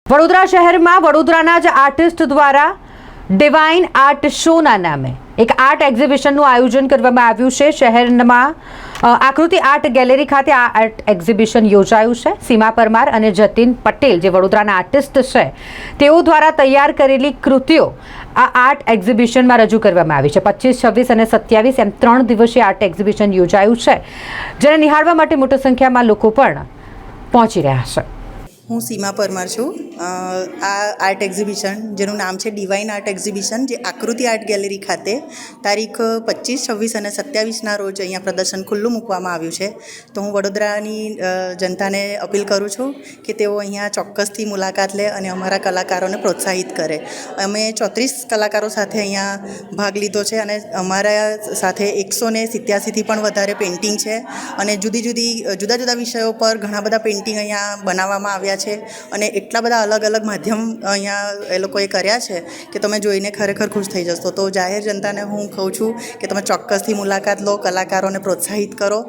વડોદરા શહેરમાં વડોદરાના જ આર્ટિસ્ટ દ્વારા ડિવાઇન આર્ટ શોના નામે એક આર્ટ એક્ઝિબિશનનું આયોજન કરવામાં આવ્યું છે। શહેરમાં આકૃતિ આર્ટ ગેલેરી ખાતે આ આર્ટ એક્ઝિબિશન યોજાયું છે। સીમા પરમાર અને જતીન પટેલ જે વડોદરાના આર્ટિસ્ટ છે તેઓ દ્વારા તૈયાર કરેલી કૃતિઓ આ આર્ટ એક્ઝિબિશનમાં રજૂ કરવામાં આવી છે। 25, 26 અને 27 એમ 3 દિવસીય આર્ટ એક્ઝિબિશન યોજાયું છે, જેને નિહાળવા માટે મોટી સંખ્યામાં લોકો પણ પહોંચી રહ્યા છે। હું સીમા પરમાર છું। આ આર્ટ એક્ઝિબિશન જેનું નામ છે ડિવાઇન આર્ટ એક્ઝિબિશન, જે આકૃતિ આર્ટ ગેલેરી ખાતે તારીખ 25, 26 અને 27ના રોજ અહીંયા પ્રદર્શન ખુલ્લું મૂકવામાં આવ્યું છે। તો હું વડોદરાની જનતાને અપીલ કરું છું કે તેઓ અહીંયા ચોક્કસથી મુલાકાત લે અને અમારા કલાકારોને પ્રોત્સાહિત કરે। અમે 34 કલાકારો સાથે અહીંયા ભાગ લીધો છે અને અમારા સાથે 187થી પણ વધારે પેઇન્ટિંગ છે અને જુદા જુદા વિષયો પર ઘણા બધા પેઇન્ટિંગ અહીંયા બનાવવામાં આવ્યા છે અને એટલા બધા અલગ અલગ માધ્યમ અહીંયા એ લોકોએ કર્યા છે કે તમે જોઈને ખરેખર ખુશ થઈ જશો। તો જાહેર જનતાને હું કહું છું કે તમે ચોક્કસથી મુલાકાત લો, કલાકારોને પ્રોત્સાહિત કરો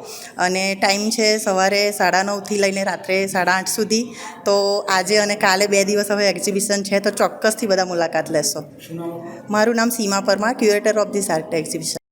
અને ટાઈમ છે સવારે 9:30થી લઈને રાત્રે 8:30 સુધી। તો આજે અને કાલે 2 દિવસ હવે એક્ઝિબિશન છે, તો ચોક્કસથી બધા મુલાકાત લેશો। મારું નામ Seema Parmar, curator of this art exhibition.